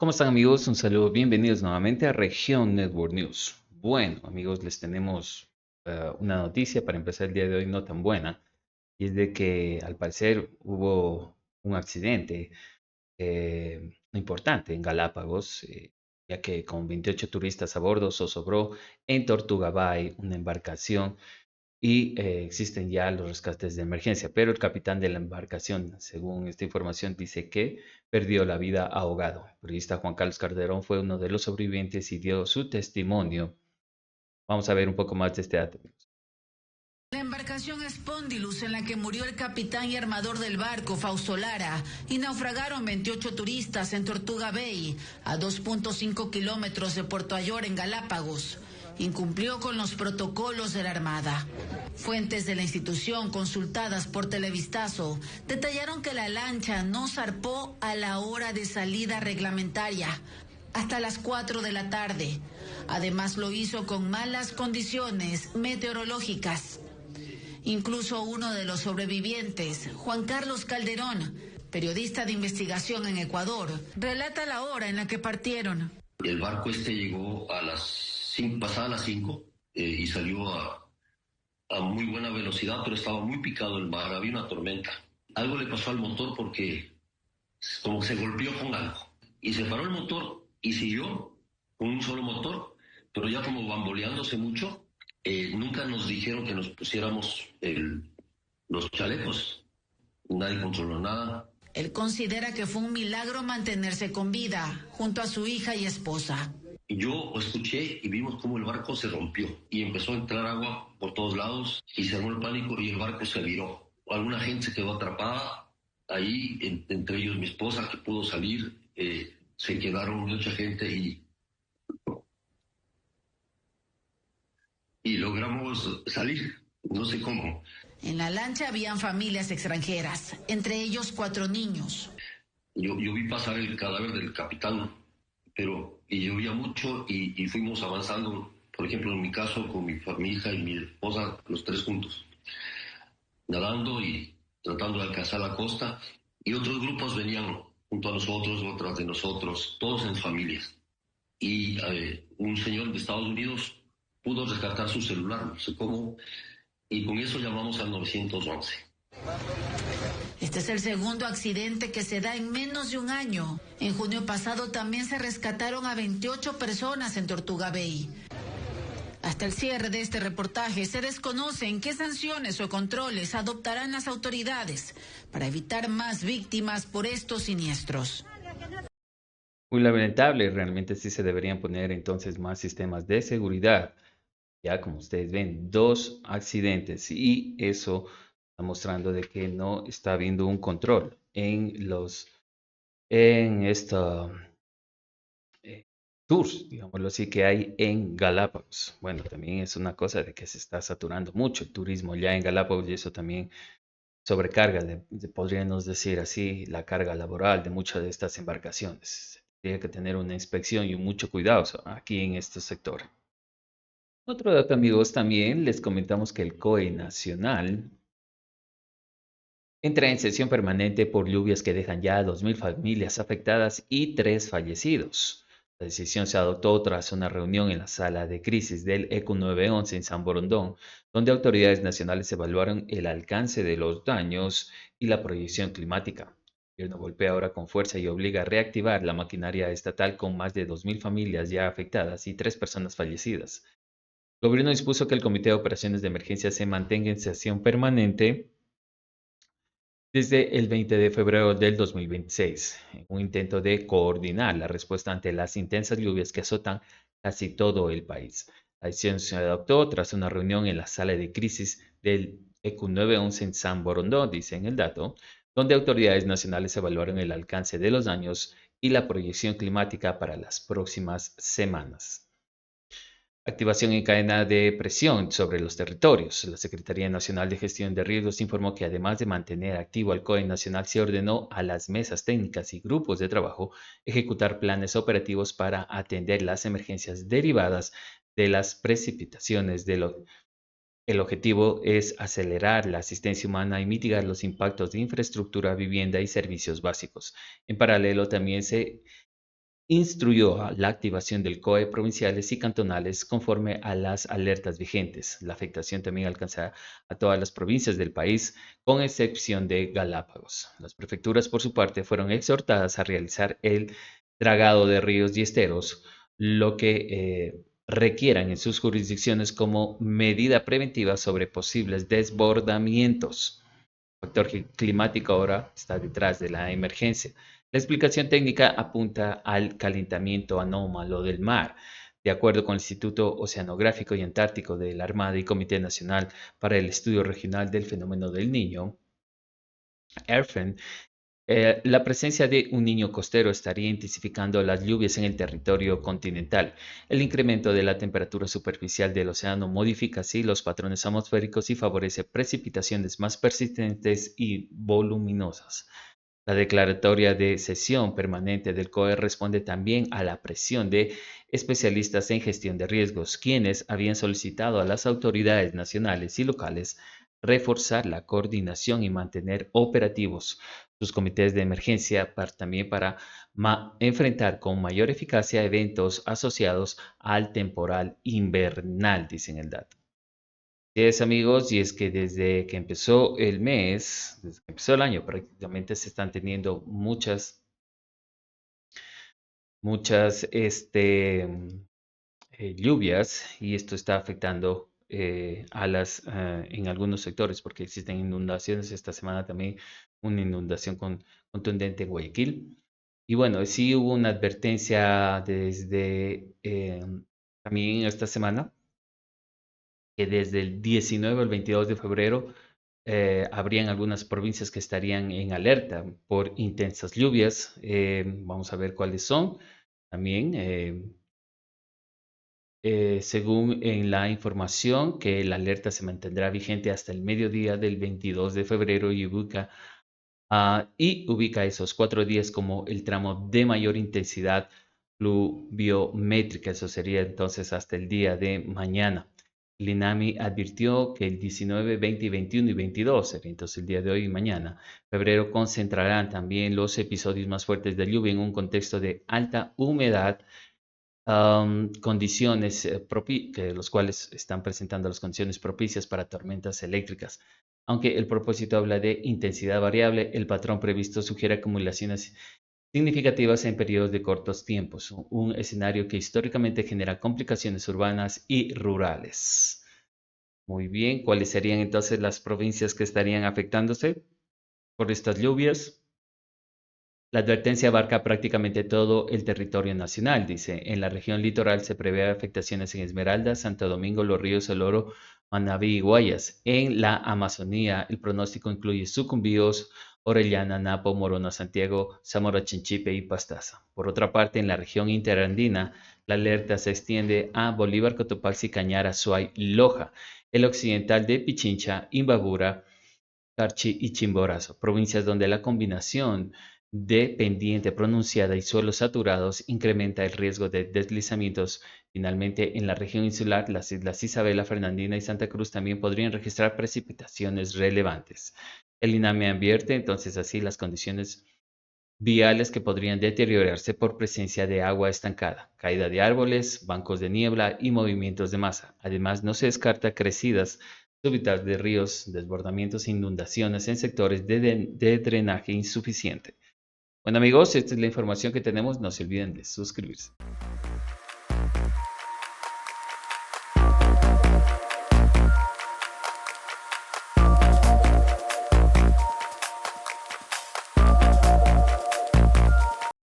¿Cómo están amigos? Un saludo, bienvenidos nuevamente a Región Network News. Bueno amigos, les tenemos una noticia para empezar el día de hoy no tan buena, y es de que al parecer hubo un accidente importante en Galápagos, ya que con 28 turistas a bordo zozobró en Tortuga Bay una embarcación y existen ya los rescates de emergencia, pero el capitán de la embarcación, según esta información, dice que perdió la vida ahogado. El periodista Juan Carlos Calderón fue uno de los sobrevivientes y dio su testimonio. Vamos a ver un poco más de este dato. La embarcación Spondylus en la que murió el capitán y armador del barco, Fausto Lara, y naufragaron 28 turistas en Tortuga Bay, a 2.5 kilómetros de Puerto Ayora, en Galápagos. Incumplió con los protocolos de la Armada. Fuentes de la institución consultadas por Televistazo detallaron que la lancha no zarpó a la hora de salida reglamentaria, hasta las 4 de la tarde. Además lo hizo con malas condiciones meteorológicas. Incluso uno de los sobrevivientes, Juan Carlos Calderón, periodista de investigación en Ecuador, relata la hora en la que partieron. El barco llegó a las 5, pasadas las 5, y salió a muy buena velocidad, pero estaba muy picado el mar, había una tormenta. Algo le pasó al motor porque como que se golpeó con algo. Y se paró el motor y siguió con un solo motor, pero ya como bamboleándose mucho. Nunca nos dijeron que nos pusiéramos los chalecos. Nadie controló nada. Él considera que fue un milagro mantenerse con vida, junto a su hija y esposa. Yo escuché y vimos cómo el barco se rompió y empezó a entrar agua por todos lados y se armó el pánico y el barco se viró. Alguna gente se quedó atrapada ahí, entre ellos mi esposa que pudo salir. Se quedaron mucha gente y logramos salir, no sé cómo. En la lancha habían familias extranjeras, entre ellos 4 niños. Yo vi pasar el cadáver del capitán, y llovía mucho y fuimos avanzando, por ejemplo, en mi caso, con mi hija y mi esposa, los 3 juntos, nadando y tratando de alcanzar la costa, y otros grupos venían junto a nosotros, otras de nosotros, todos en familias. Y un señor de Estados Unidos pudo rescatar su celular, no sé cómo, y con eso llamamos al 911. Este es el segundo accidente que se da en menos de un año. En junio pasado también se rescataron a 28 personas en Tortuga Bay. Hasta el cierre de este reportaje se desconocen qué sanciones o controles adoptarán las autoridades para evitar más víctimas por estos siniestros. Muy lamentable, realmente sí se deberían poner entonces más sistemas de seguridad. Ya como ustedes ven, 2 accidentes y eso está mostrando de que no está habiendo un control en esta tours, digámoslo así, que hay en Galápagos. Bueno, también es una cosa de que se está saturando mucho el turismo ya en Galápagos y eso también sobrecarga, podríamos decir así, la carga laboral de muchas de estas embarcaciones. Tiene que tener una inspección y mucho cuidado aquí en este sector. Otro dato, amigos, también les comentamos que el COE Nacional entra en sesión permanente por lluvias que dejan ya a 2.000 familias afectadas y 3 fallecidos. La decisión se adoptó tras una reunión en la sala de crisis del ECU 911 en San Borondón, donde autoridades nacionales evaluaron el alcance de los daños y la proyección climática. El gobierno golpea ahora con fuerza y obliga a reactivar la maquinaria estatal con más de 2.000 familias ya afectadas y 3 personas fallecidas. El gobierno dispuso que el Comité de Operaciones de Emergencia se mantenga en sesión permanente desde el 20 de febrero del 2026, en un intento de coordinar la respuesta ante las intensas lluvias que azotan casi todo el país. La decisión se adoptó tras una reunión en la sala de crisis del ECU 911 en San Borondón, dice en el dato, donde autoridades nacionales evaluaron el alcance de los daños y la proyección climática para las próximas semanas. Activación en cadena de presión sobre los territorios. La Secretaría Nacional de Gestión de Riesgos informó que además de mantener activo al COE Nacional, se ordenó a las mesas técnicas y grupos de trabajo ejecutar planes operativos para atender las emergencias derivadas de las precipitaciones. El objetivo es acelerar la asistencia humana y mitigar los impactos de infraestructura, vivienda y servicios básicos. En paralelo, también se instruyó a la activación del COE provinciales y cantonales conforme a las alertas vigentes. La afectación también alcanza a todas las provincias del país, con excepción de Galápagos. Las prefecturas, por su parte, fueron exhortadas a realizar el dragado de ríos y esteros, lo que requieran en sus jurisdicciones como medida preventiva sobre posibles desbordamientos. El factor climático ahora está detrás de la emergencia. La explicación técnica apunta al calentamiento anómalo del mar. De acuerdo con el Instituto Oceanográfico y Antártico de la Armada y Comité Nacional para el Estudio Regional del Fenómeno del Niño, ERFEN, la presencia de un niño costero estaría intensificando las lluvias en el territorio continental. El incremento de la temperatura superficial del océano modifica así los patrones atmosféricos y favorece precipitaciones más persistentes y voluminosas. La declaratoria de sesión permanente del COE responde también a la presión de especialistas en gestión de riesgos, quienes habían solicitado a las autoridades nacionales y locales reforzar la coordinación y mantener operativos sus comités de emergencia también para enfrentar con mayor eficacia eventos asociados al temporal invernal, dicen el dato. Es, amigos, y es que desde que empezó el mes, desde que empezó el año, prácticamente se están teniendo muchas lluvias y esto está afectando en algunos sectores porque existen inundaciones. Esta semana también una inundación contundente en Guayaquil. Y bueno, sí hubo una advertencia desde también esta semana que desde el 19 al 22 de febrero habrían algunas provincias que estarían en alerta por intensas lluvias. Vamos a ver cuáles son. También, según en la información, que la alerta se mantendrá vigente hasta el mediodía del 22 de febrero y ubica esos 4 días como el tramo de mayor intensidad pluviométrica. Eso sería entonces hasta el día de mañana. El INAMI advirtió que el 19, 20, 21 y 22, sería entonces el día de hoy y mañana, febrero, concentrarán también los episodios más fuertes de lluvia en un contexto de alta humedad, condiciones los cuales están presentando las condiciones propicias para tormentas eléctricas. Aunque el propósito habla de intensidad variable, el patrón previsto sugiere acumulaciones significativas en periodos de cortos tiempos, un escenario que históricamente genera complicaciones urbanas y rurales. Muy bien, ¿cuáles serían entonces las provincias que estarían afectándose por estas lluvias? La advertencia abarca prácticamente todo el territorio nacional, dice. En la región litoral se prevé afectaciones en Esmeralda, Santo Domingo, Los Ríos, El Oro, Manabí y Guayas. En la Amazonía, el pronóstico incluye Sucumbíos, Orellana, Napo, Morona, Santiago, Zamora, Chinchipe y Pastaza. Por otra parte, en la región interandina, la alerta se extiende a Bolívar, Cotopaxi, Cañara, Suay, Loja, el occidental de Pichincha, Imbabura, Carchi y Chimborazo, provincias donde la combinación de pendiente pronunciada y suelos saturados incrementa el riesgo de deslizamientos. Finalmente, en la región insular, las islas Isabela, Fernandina y Santa Cruz también podrían registrar precipitaciones relevantes. El INAME advierte entonces así las condiciones viales que podrían deteriorarse por presencia de agua estancada, caída de árboles, bancos de niebla y movimientos de masa. Además, no se descarta crecidas súbitas de ríos, desbordamientos e inundaciones en sectores de drenaje insuficiente. Bueno, amigos, esta es la información que tenemos. No se olviden de suscribirse.